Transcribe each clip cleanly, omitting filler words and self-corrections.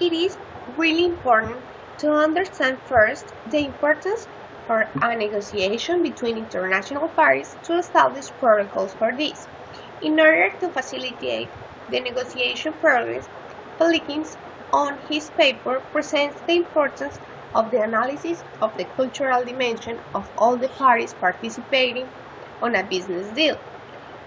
It is really important to understand first the importance for a negotiation between international parties to establish protocols for this. In order to facilitate the negotiation progress, Pelikins on his paper presents the importance of the analysis of the cultural dimension of all the parties participating on a business deal.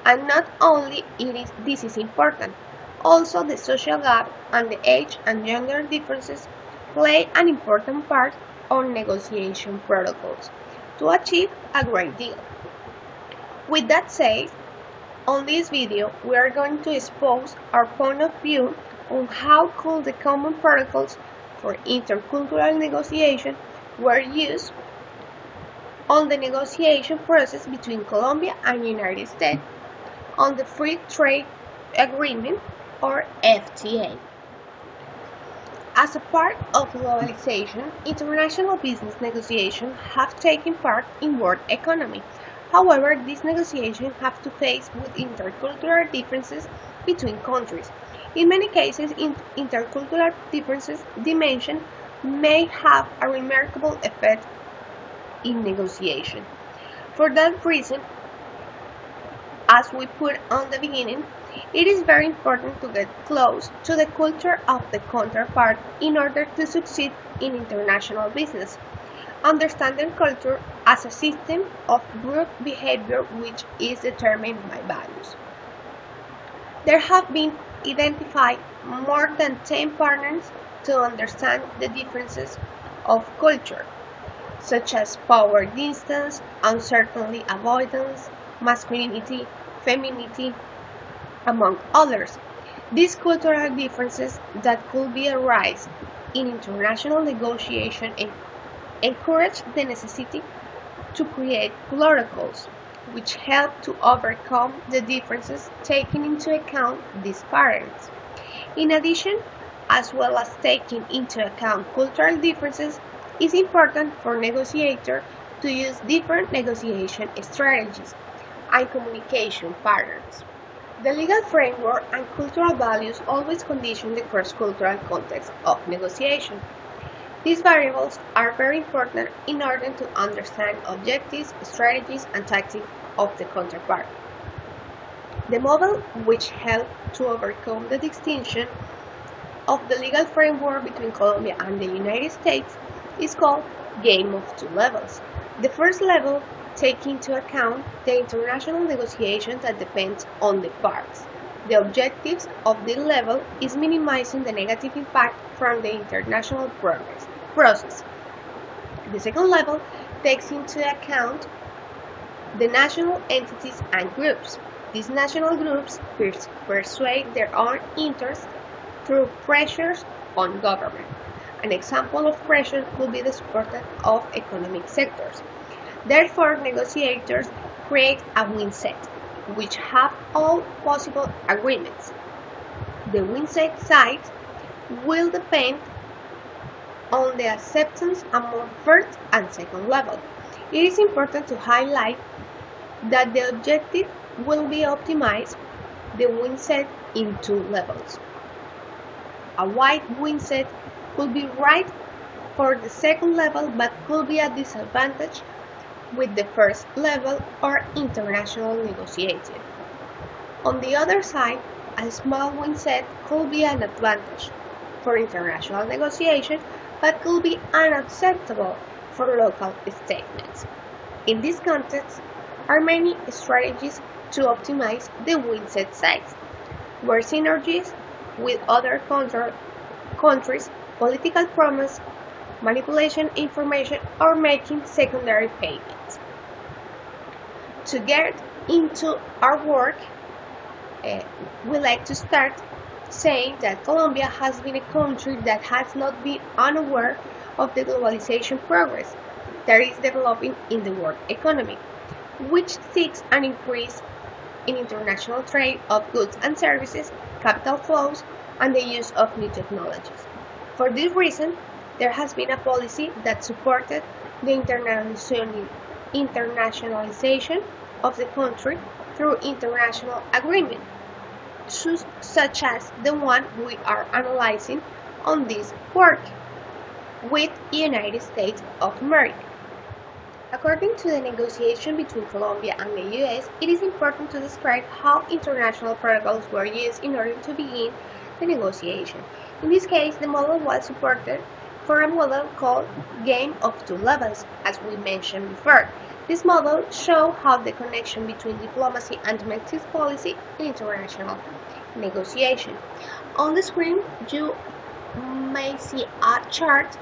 And not only this is important, also the social gap and the age and gender differences play an important part on negotiation protocols to achieve a great deal. With that said, on this video we are going to expose our point of view on how could the common protocols for intercultural negotiation were used on the negotiation process between Colombia and the United States on the Free Trade Agreement or FTA. As a part of globalization, international business negotiations have taken part in world economy. However, these negotiations have to face with intercultural differences between countries. In many cases, intercultural differences dimension may have a remarkable effect in negotiation. For that reason, as we put on the beginning, it is very important to get close to the culture of the counterpart in order to succeed in international business. Understanding culture as a system of group behavior which is determined by values. There have been identified more than 10 patterns to understand the differences of culture, such as power distance, uncertainty avoidance, masculinity, femininity, among others. These cultural differences that could be arise in international negotiation encourage the necessity to create protocols which help to overcome the differences taking into account these patterns. In addition, as well as taking into account cultural differences, it is important for negotiators to use different negotiation strategies and communication patterns. The legal framework and cultural values always condition the cross-cultural context of negotiation. These variables are very important in order to understand objectives, strategies, and tactics of the counterpart. The model which helped to overcome the distinction of the legal framework between Colombia and the United States is called Game of Two Levels. The first level takes into account the international negotiations that depends on the parts. The objectives of this level is minimizing the negative impact from the international process. The second level takes into account the national entities and groups. These national groups persuade their own interests through pressures on government. An example of pressure could be the support of economic sectors. Therefore, negotiators create a win set, which have all possible agreements. The win set size will depend on the acceptance among first and second level. It is important to highlight that the objective will be optimize the win set in two levels. A wide win set could be right for the second level but could be a disadvantage with the first level or international negotiating. On the other side, a small win set could be an advantage for international negotiation but could be unacceptable for local statements. In this context, are many strategies to optimize the win set size, where synergies with other countries, political promise, manipulation information, or making secondary payments. To get into our work, we like to start saying that Colombia has been a country that has not been unaware of the globalization progress that is developing in the world economy, which seeks an increase in international trade of goods and services, capital flows, and the use of new technologies. For this reason, there has been a policy that supported the internationalization of the country through international agreements, such as the one we are analyzing on this work with the United States of America. According to the negotiation between Colombia and the U.S., it is important to describe how international protocols were used in order to begin the negotiation. In this case, the model was supported for a model called Game of Two Levels, as we mentioned before. This model shows how the connection between diplomacy and domestic policy in international negotiation. On the screen, you may see a chart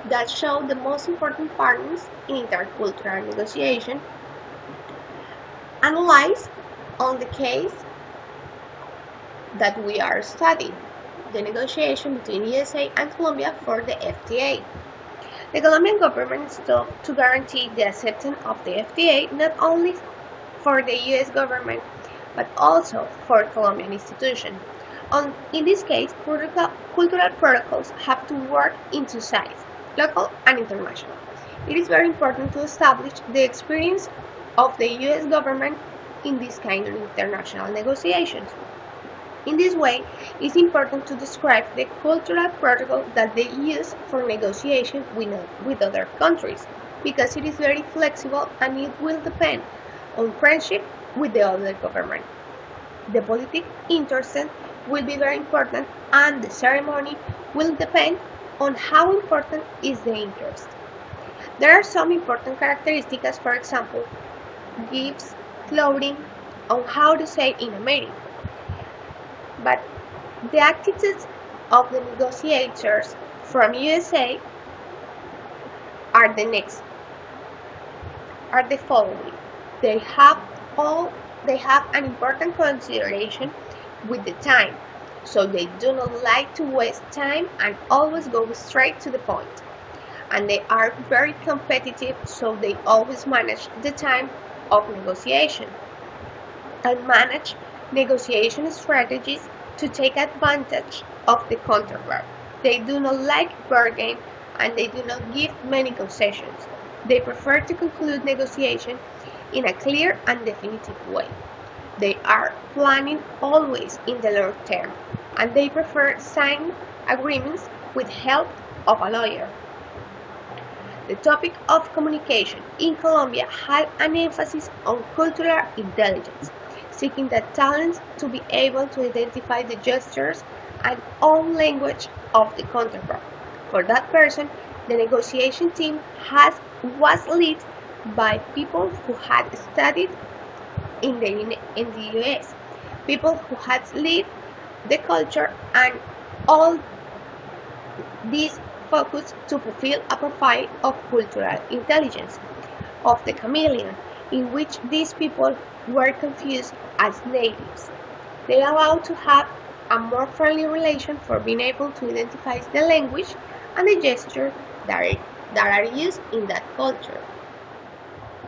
that shows the most important partners in intercultural negotiation, analyzed on the case that we are studying, the negotiation between USA and Colombia for the FTA. The Colombian government sought to guarantee the acceptance of the FTA not only for the US government but also for Colombian institutions. In this case, cultural protocols have to work in two sides, local and international. It is very important to establish the experience of the US government in this kind of international negotiations. In this way, it is important to describe the cultural protocol that they use for negotiation with other countries, because it is very flexible and it will depend on friendship with the other government. The political interest will be very important, and the ceremony will depend on how important is the interest. There are some important characteristics, for example, gifts, clothing, on how to say in a meeting. But the attitudes of the negotiators from USA are the following. They have an important consideration with the time, so they do not like to waste time and always go straight to the point. And they are very competitive, so they always manage the time of negotiation and manage negotiation strategies to take advantage of the counterpart. They do not like bargain and they do not give many concessions. They prefer to conclude negotiation in a clear and definitive way. They are planning always in the long term, and they prefer signing agreements with help of a lawyer. The topic of communication in Colombia had an emphasis on cultural intelligence, seeking the talent to be able to identify the gestures and own language of the counterpart. For that person, the negotiation team was led by people who had studied in the US, people who had lived the culture, and all these focused to fulfill a profile of cultural intelligence of the chameleon, in which these people were confused as natives. They allowed to have a more friendly relation for being able to identify the language and the gesture that are used in that culture.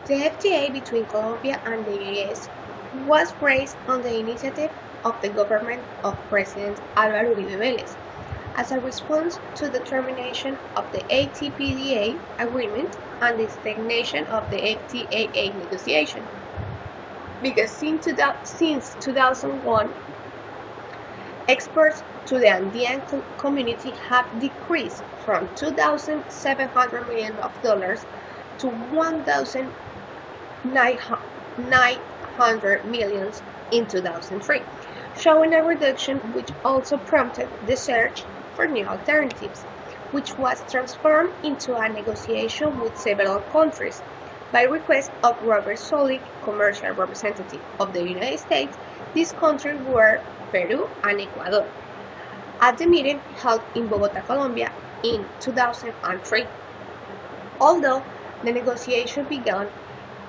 The FTA between Colombia and the US was raised on the initiative of the government of President Álvaro Uribe Velez as a response to the termination of the ATPDA agreement and the stagnation of the FTAA negotiation. Because since 2001, exports to the Andean community have decreased from $2,700 million to $1,900 million in 2003, showing a reduction which also prompted the search for new alternatives, which was transformed into a negotiation with several countries. By request of Robert Zoellick, commercial representative of the United States, these countries were Peru and Ecuador, at the meeting held in Bogotá, Colombia in 2003. Although the negotiation began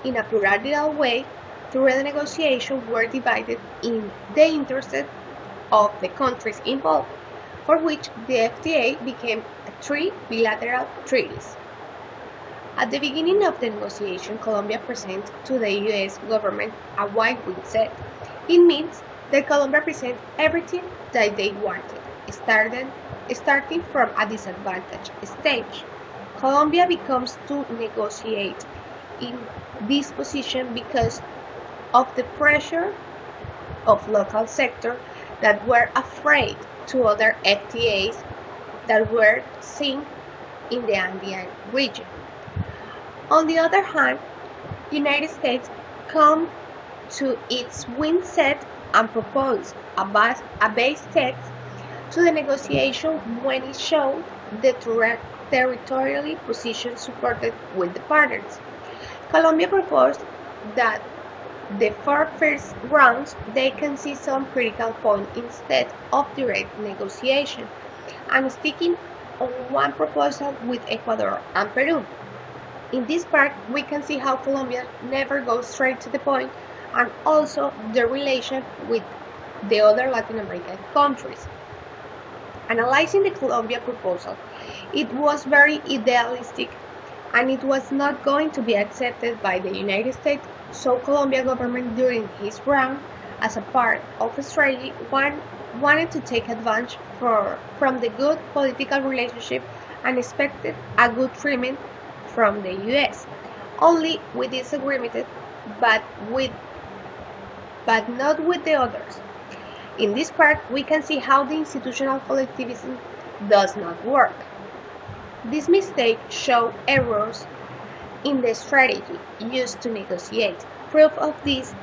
in a pluralistic way, through the negotiation were divided in the interests of the countries involved, for which the FTA became 3 bilateral treaties. At the beginning of the negotiation, Colombia presented to the U.S. government a wide set. It means that Colombia presents everything that they wanted, starting from a disadvantaged stage. Colombia becomes to negotiate in this position because of the pressure of local sector that were afraid to other FTAs that were seen in the Andean region. On the other hand, the United States come to its win set and proposed a base text to the negotiation when it showed the territorial position supported with the partners. Colombia proposed that the four first rounds they can see some critical point instead of direct negotiation, and sticking on one proposal with Ecuador and Peru. In this part, we can see how Colombia never goes straight to the point, and also the relation with the other Latin American countries. Analyzing the Colombia proposal, it was very idealistic and it was not going to be accepted by the United States, so Colombia government during his round, as a part of a strategy, wanted to take advantage from the good political relationship and expected a good treatment from the US. Only with this agreement, but not with the others. In this part, we can see how the institutional collectivism does not work. This mistake showed errors in the strategy used to negotiate. Proof of this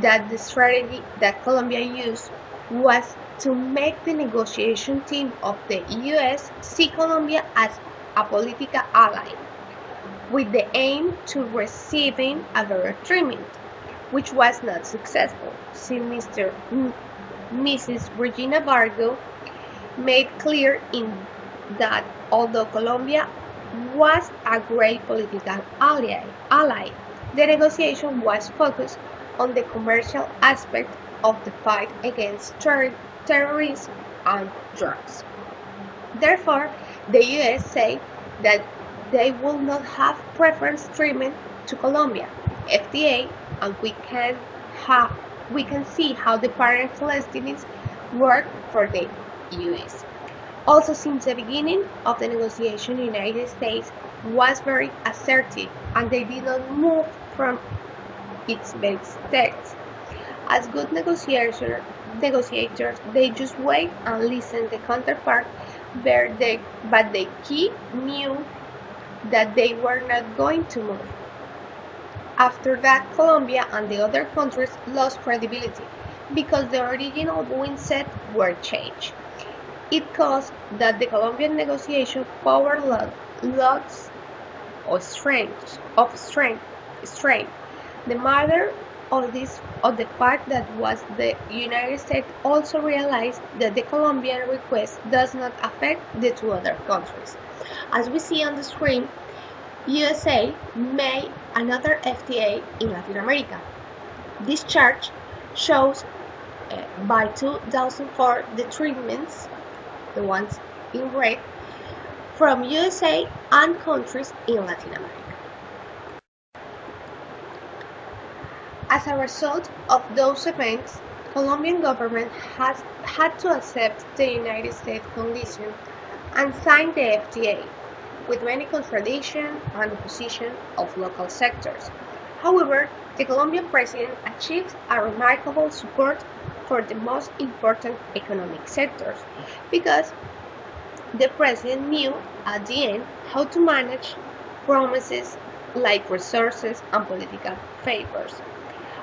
that the strategy that Colombia used was to make the negotiation team of the US see Colombia as a political ally, with the aim to receiving a better treatment, which was not successful, since Mrs. Regina Vargo made clear in that although Colombia was a great political ally, the negotiation was focused on the commercial aspect of the fight against terrorism and drugs. Therefore, the US said that they will not have preference treatment to Colombia, FTA, and we can see how the partner Palestinians work for the US. Also, since the beginning of the negotiation, the United States was very assertive and they did not move from its base text. As good negotiators, they just wait and listen the counterpart, but the key knew that they were not going to move. After that, Colombia and the other countries lost credibility because the original win set were changed. It caused that the Colombian negotiation power loss of strength. The matter of the fact that was the United States also realized that the Colombian request does not affect the two other countries. As we see on the screen, USA made another FTA in Latin America. This chart shows by 2004 the treatments, the ones in red, from USA and countries in Latin America. As a result of those events, Colombian government has had to accept the United States condition and sign the FTA, with many contradictions and opposition of local sectors. However, the Colombian president achieved a remarkable support for the most important economic sectors, because the president knew at the end how to manage promises like resources and political favors.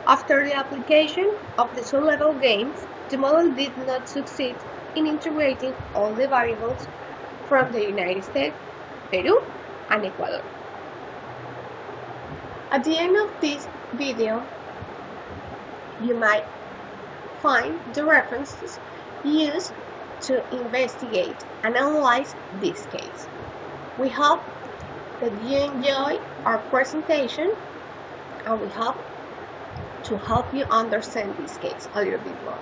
After the application of the two-level games, the model did not succeed in integrating all the variables from the United States, Peru, and Ecuador. At the end of this video, you might find the references used to investigate and analyze this case. We hope that you enjoy our presentation, and we hope to help you understand this case a little bit more.